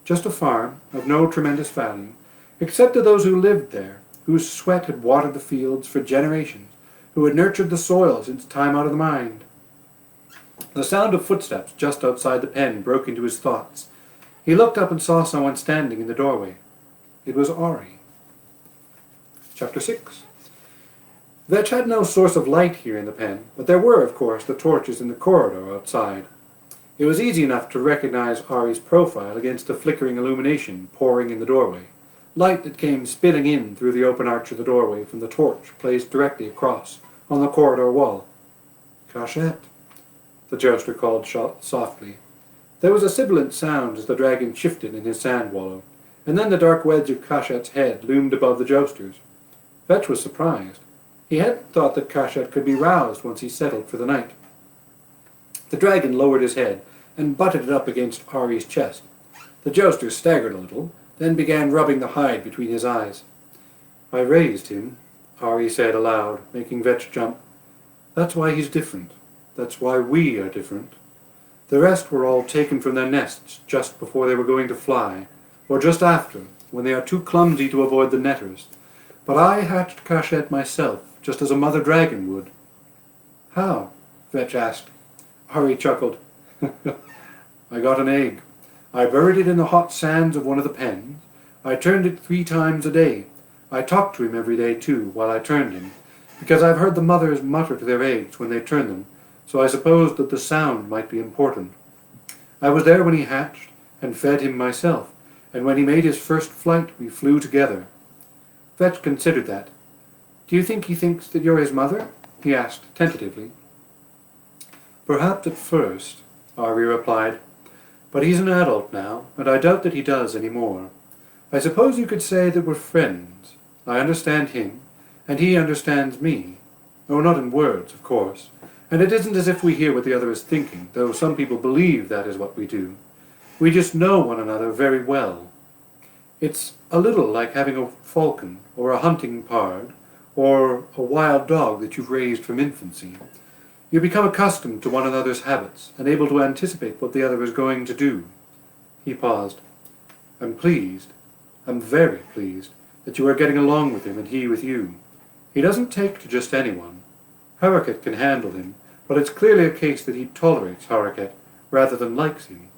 Just a farm, of no tremendous value, except to those who lived there, whose sweat had watered the fields for generations, who had nurtured the soil since time out of the mind. The sound of footsteps just outside the pen broke into his thoughts. He looked up and saw someone standing in the doorway. It was Ari. Chapter 6. Vetch had no source of light here in the pen, but there were, of course, the torches in the corridor outside. It was easy enough to recognize Ari's profile against the flickering illumination pouring in the doorway, light that came spilling in through the open arch of the doorway from the torch placed directly across, on the corridor wall. Cachette, the Jouster called softly. There was a sibilant sound as the dragon shifted in his sand wallow, and then the dark wedge of Cachette's head loomed above the Jousters. Vetch was surprised. He hadn't thought that Cachette could be roused once he settled for the night. The dragon lowered his head and butted it up against Ari's chest. The Jouster staggered a little, then began rubbing the hide between his eyes. "I raised him," Ari said aloud, making Vetch jump. "That's why he's different. That's why we are different. The rest were all taken from their nests just before they were going to fly, or just after, when they are too clumsy to avoid the netters. But I hatched Cachette myself, just as a mother dragon would." "How?" Vetch asked. Ari chuckled. "I got an egg. I buried it in the hot sands of one of the pens. I turned it 3 times a day. I talked to him every day, too, while I turned him, because I've heard the mothers mutter to their eggs when they turn them, so I supposed that the sound might be important. I was there when he hatched, and fed him myself, and when he made his first flight, we flew together." Vetch considered that. "Do you think he thinks that you're his mother?" he asked tentatively. "Perhaps at first," Ari replied, "but he's an adult now, and I doubt that he does any more. I suppose you could say that we're friends. I understand him, and he understands me. Oh, not in words, of course. And it isn't as if we hear what the other is thinking, though some people believe that is what we do. We just know one another very well. It's a little like having a falcon, or a hunting pard, or a wild dog that you've raised from infancy. You become accustomed to one another's habits, and able to anticipate what the other is going to do." He paused. "I'm pleased, I'm very pleased, that you are getting along with him and he with you. He doesn't take to just anyone. Harriket can handle him, but it's clearly a case that he tolerates Harriket rather than likes him.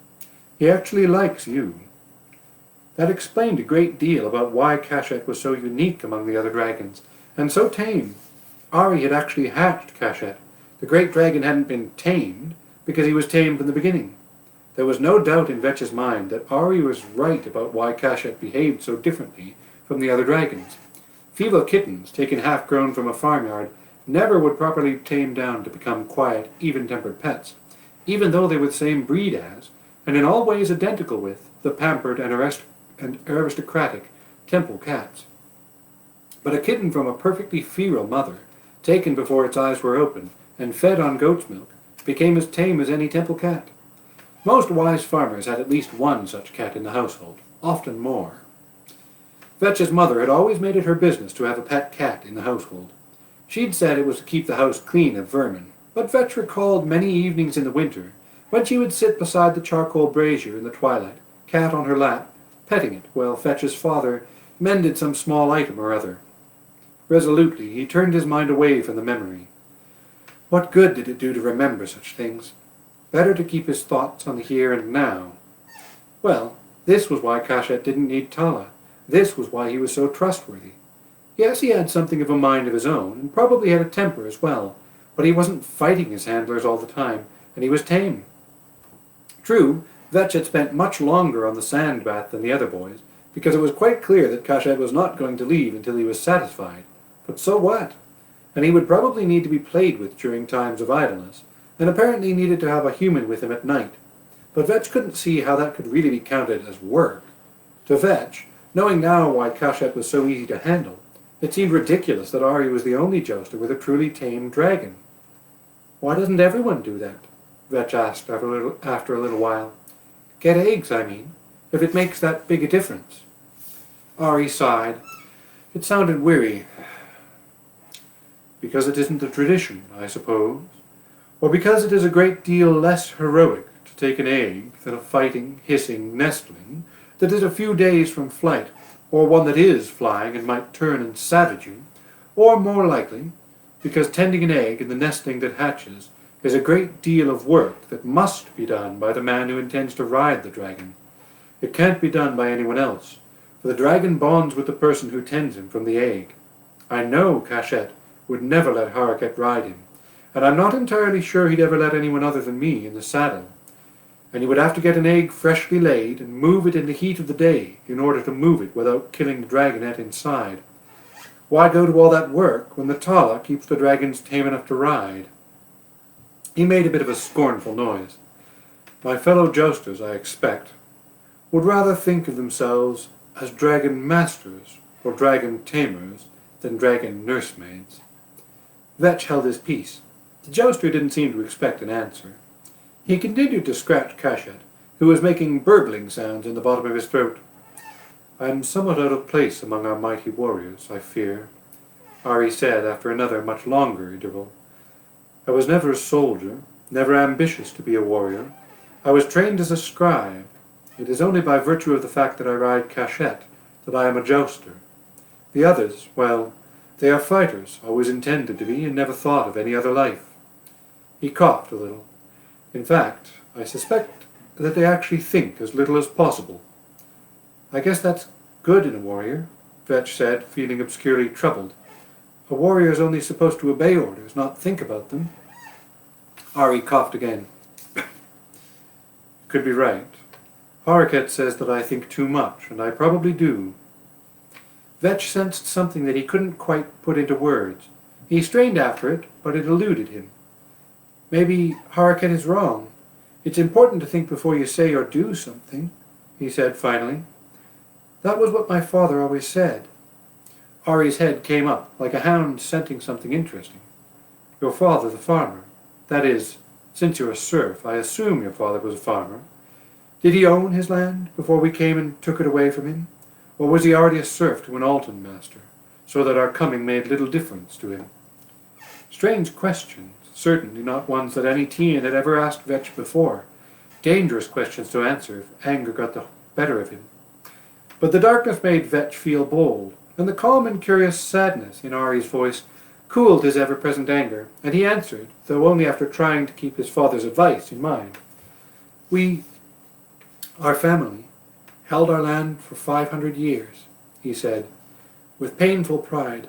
He actually likes you." That explained a great deal about why Cachette was so unique among the other dragons, and so tame. Ari had actually hatched Cachette. The great dragon hadn't been tamed, because he was tame from the beginning. There was no doubt in Vetch's mind that Ari was right about why Cachette behaved so differently from the other dragons. Feeble kittens, taken half-grown from a farmyard, never would properly tame down to become quiet, even-tempered pets, even though they were the same breed as, and in all ways identical with, the pampered and aristocratic temple cats. But a kitten from a perfectly feral mother, taken before its eyes were open, and fed on goat's milk, became as tame as any temple cat. Most wise farmers had at least one such cat in the household, often more. Vetch's mother had always made it her business to have a pet cat in the household. She'd said it was to keep the house clean of vermin, but Vetch recalled many evenings in the winter when she would sit beside the charcoal brazier in the twilight, cat on her lap, petting it while Vetch's father mended some small item or other. Resolutely, he turned his mind away from the memory. What good did it do to remember such things? Better to keep his thoughts on the here and now. Well, this was why Cachette didn't need Tala. This was why he was so trustworthy. Yes, he had something of a mind of his own, and probably had a temper as well, but he wasn't fighting his handlers all the time, and he was tame. True, Vetch had spent much longer on the sand bath than the other boys, because it was quite clear that Cachette was not going to leave until he was satisfied. But so what? And he would probably need to be played with during times of idleness, and apparently needed to have a human with him at night. But Vetch couldn't see how that could really be counted as work. To Vetch, knowing now why Cachette was so easy to handle, it seemed ridiculous that Ari was the only jouster with a truly tame dragon. "Why doesn't everyone do that?" Vetch asked after a little while. "Get eggs, I mean, if it makes that big a difference." Ari sighed. It sounded weary. "Because it isn't the tradition, I suppose. Or because it is a great deal less heroic to take an egg than a fighting, hissing nestling that is a few days from flight, or one that is flying and might turn and savage you, or more likely, because tending an egg in the nestling that hatches is a great deal of work that must be done by the man who intends to ride the dragon. It can't be done by anyone else, for the dragon bonds with the person who tends him from the egg. I know Cachette would never let Harriket ride him, and I'm not entirely sure he'd ever let anyone other than me in the saddle. And he would have to get an egg freshly laid and move it in the heat of the day in order to move it without killing the dragonette inside. Why go to all that work when the Tala keeps the dragons tame enough to ride?" He made a bit of a scornful noise. "My fellow jousters, I expect, would rather think of themselves as dragon masters or dragon tamers than dragon nursemaids." Vetch held his peace. The jouster didn't seem to expect an answer. He continued to scratch Cachette, who was making burbling sounds in the bottom of his throat. "I'm somewhat out of place among our mighty warriors, I fear," Ari said after another much longer interval. "I was never a soldier, never ambitious to be a warrior, I was trained as a scribe. It is only by virtue of the fact that I ride cachette that I am a jouster. The others, well, they are fighters, always intended to be, and never thought of any other life." He coughed a little. "In fact, I suspect that they actually think as little as possible." "I guess that's good in a warrior," Vetch said, feeling obscurely troubled. "A warrior is only supposed to obey orders, not think about them." Ari coughed again. "Could be right. Harriket says that I think too much, and I probably do." Vetch sensed something that he couldn't quite put into words. He strained after it, but it eluded him. "Maybe Harriket is wrong. It's important to think before you say or do something," he said finally. "That was what my father always said." Ari's head came up, like a hound scenting something interesting. "Your father, the farmer. That is, since you're a serf, I assume your father was a farmer. Did he own his land before we came and took it away from him? Or was he already a serf to an Alton master, so that our coming made little difference to him?" Strange questions, certainly not ones that any Tian had ever asked Vetch before. Dangerous questions to answer if anger got the better of him. But the darkness made Vetch feel bold, and the calm and curious sadness in Ari's voice cooled his ever-present anger, and he answered, though only after trying to keep his father's advice in mind. Our family, held our land for 500 years, he said, with painful pride.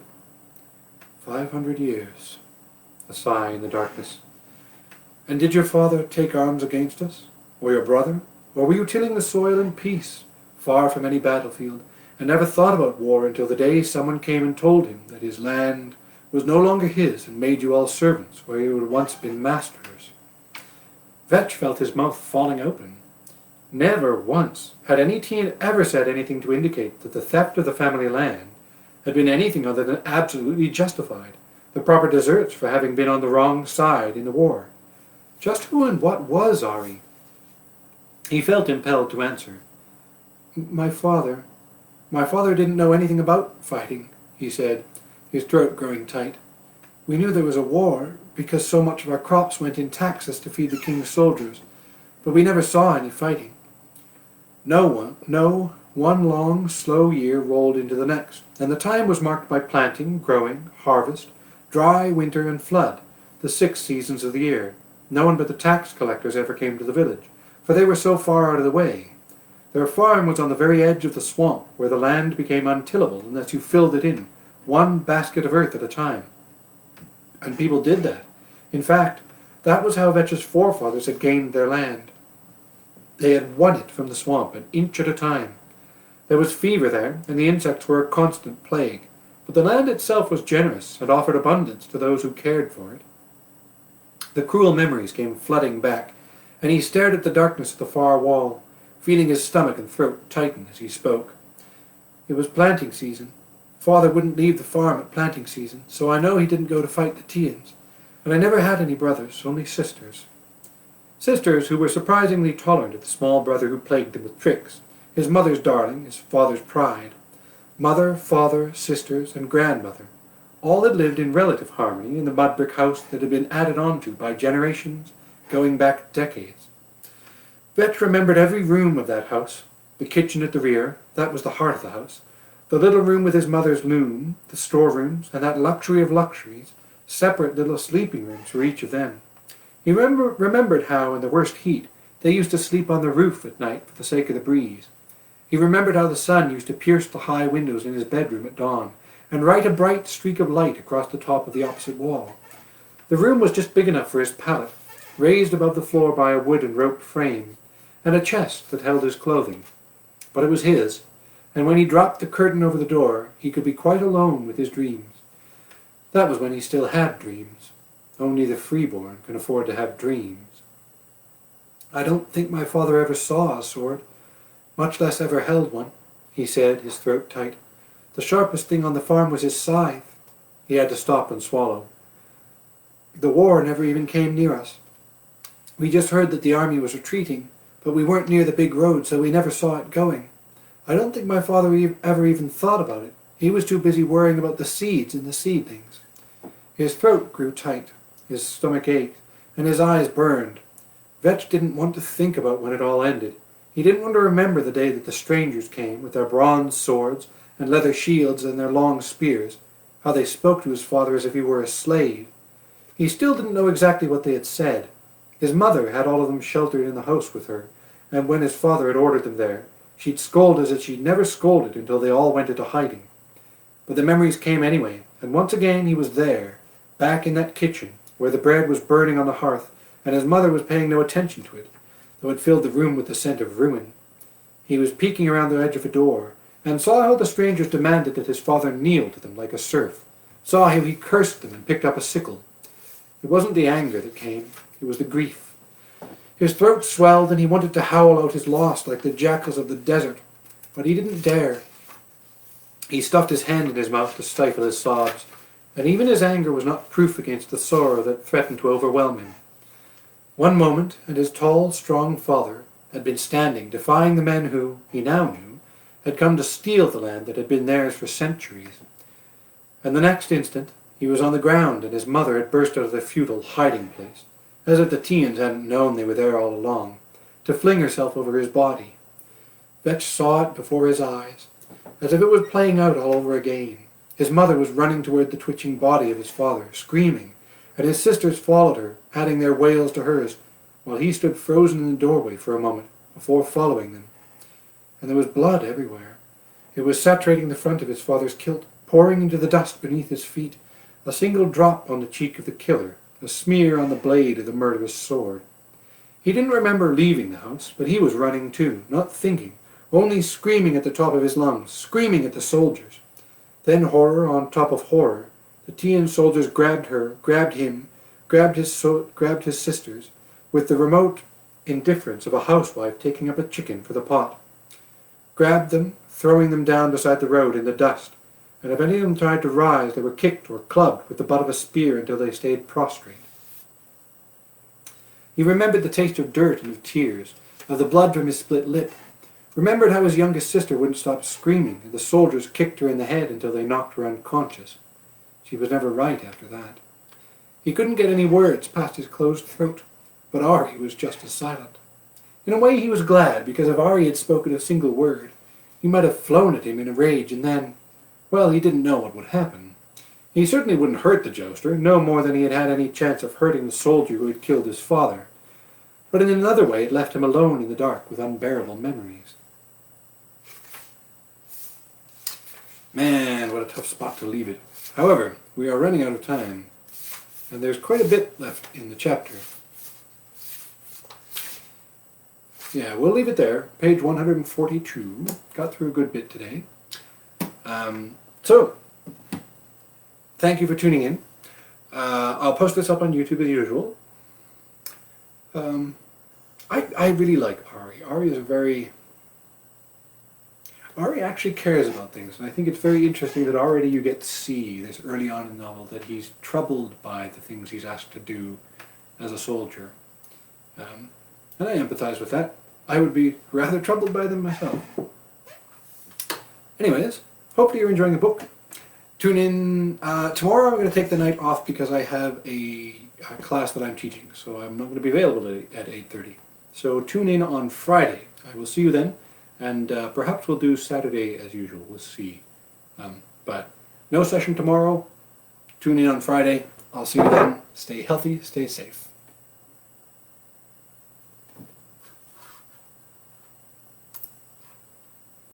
500 years, a sigh in the darkness. "And did your father take arms against us, or your brother? Or were you tilling the soil in peace, far from any battlefield, and never thought about war until the day someone came and told him that his land was no longer his and made you all servants where you had once been masters?" Vetch felt his mouth falling open. Never once had any Tian ever said anything to indicate that the theft of the family land had been anything other than absolutely justified, the proper deserts for having been on the wrong side in the war. Just who and what was Ari? He felt impelled to answer. My father didn't know anything about fighting," he said, his throat growing tight. "We knew there was a war because so much of our crops went in taxes to feed the king's soldiers, but we never saw any fighting. No, one long, slow year rolled into the next, and the time was marked by planting, growing, harvest, dry, winter, and flood, the 6 seasons of the year. No one but the tax collectors ever came to the village, for they were so far out of the way. Their farm was on the very edge of the swamp, where the land became untillable unless you filled it in, one basket of earth at a time. And people did that. In fact, that was how Vetch's forefathers had gained their land. They had won it from the swamp, an inch at a time. There was fever there, and the insects were a constant plague, but the land itself was generous and offered abundance to those who cared for it. The cruel memories came flooding back, and he stared at the darkness of the far wall, feeling his stomach and throat tighten as he spoke. "It was planting season. Father wouldn't leave the farm at planting season, so I know he didn't go to fight the Tians. And I never had any brothers, only sisters. Sisters who were surprisingly tolerant of the small brother who plagued them with tricks, his mother's darling, his father's pride. Mother, father, sisters, and grandmother, all had lived in relative harmony in the mud brick house that had been added on to by generations, going back decades. Vetch remembered every room of that house, the kitchen at the rear, that was the heart of the house, the little room with his mother's loom, the storerooms, and that luxury of luxuries, separate little sleeping rooms for each of them. He remembered how, in the worst heat, they used to sleep on the roof at night for the sake of the breeze. He remembered how the sun used to pierce the high windows in his bedroom at dawn, and write a bright streak of light across the top of the opposite wall. The room was just big enough for his pallet, raised above the floor by a wood and roped frame, and a chest that held his clothing. But it was his, and when he dropped the curtain over the door, he could be quite alone with his dreams. That was when he still had dreams. Only the freeborn can afford to have dreams. "I don't think my father ever saw a sword, much less ever held one," he said, his throat tight. "The sharpest thing on the farm was his scythe." He had to stop and swallow. "The war never even came near us. We just heard that the army was retreating, but we weren't near the big road, so we never saw it going. I don't think my father ever even thought about it. He was too busy worrying about the seeds and the seedlings." His throat grew tight, his stomach ached, and his eyes burned. Vetch didn't want to think about when it all ended. He didn't want to remember the day that the strangers came, with their bronze swords and leather shields and their long spears, how they spoke to his father as if he were a slave. He still didn't know exactly what they had said. His mother had all of them sheltered in the house with her, and when his father had ordered them there, she'd scold as if she'd never scolded until they all went into hiding. But the memories came anyway, and once again he was there, back in that kitchen, where the bread was burning on the hearth, and his mother was paying no attention to it, though it filled the room with the scent of ruin. He was peeking around the edge of a door, and saw how the strangers demanded that his father kneel to them like a serf, saw how he cursed them and picked up a sickle. It wasn't the anger that came, it was the grief. His throat swelled, and he wanted to howl out his loss like the jackals of the desert, but he didn't dare. He stuffed his hand in his mouth to stifle his sobs, and even his anger was not proof against the sorrow that threatened to overwhelm him. One moment, and his tall, strong father had been standing, defying the men who, he now knew, had come to steal the land that had been theirs for centuries. And the next instant, he was on the ground, and his mother had burst out of the futile hiding place, as if the Tians hadn't known they were there all along, to fling herself over his body. Vetch saw it before his eyes, as if it was playing out all over again. His mother was running toward the twitching body of his father, screaming, and his sisters followed her, adding their wails to hers, while he stood frozen in the doorway for a moment before following them. And there was blood everywhere. It was saturating the front of his father's kilt, pouring into the dust beneath his feet, a single drop on the cheek of the killer, a smear on the blade of the murderous sword. He didn't remember leaving the house, but he was running too, not thinking, only screaming at the top of his lungs, screaming at the soldiers. Then horror on top of horror. The Tian soldiers grabbed her, grabbed him, grabbed his sisters, with the remote indifference of a housewife taking up a chicken for the pot. Grabbed them, throwing them down beside the road in the dust, and if any of them tried to rise, they were kicked or clubbed with the butt of a spear until they stayed prostrate. He remembered the taste of dirt and of tears, of the blood from his split lip, remembered how his youngest sister wouldn't stop screaming, and the soldiers kicked her in the head until they knocked her unconscious. She was never right after that. He couldn't get any words past his closed throat, but Ari was just as silent. In a way he was glad, because if Ari had spoken a single word, he might have flown at him in a rage, and then, well, he didn't know what would happen. He certainly wouldn't hurt the jouster, no more than he had had any chance of hurting the soldier who had killed his father. But in another way it left him alone in the dark with unbearable memories. Man, what a tough spot to leave it. However, we are running out of time, and there's quite a bit left in the chapter. Yeah, we'll leave it there. Page 142. Got through a good bit today. So, thank you for tuning in. I'll post this up on YouTube as usual. I really like Ari. Ari is Ari actually cares about things, and I think it's very interesting that already you get to see this early on in the novel that he's troubled by the things he's asked to do as a soldier. And I empathize with that. I would be rather troubled by them myself. Anyways, hopefully you're enjoying the book. Tune in. Tomorrow I'm going to take the night off because I have a class that I'm teaching, so I'm not going to be available at 8:30. So tune in on Friday. I will see you then, and perhaps we'll do Saturday as usual. We'll see. But no session tomorrow. Tune in on Friday. I'll see you then. Stay healthy, stay safe.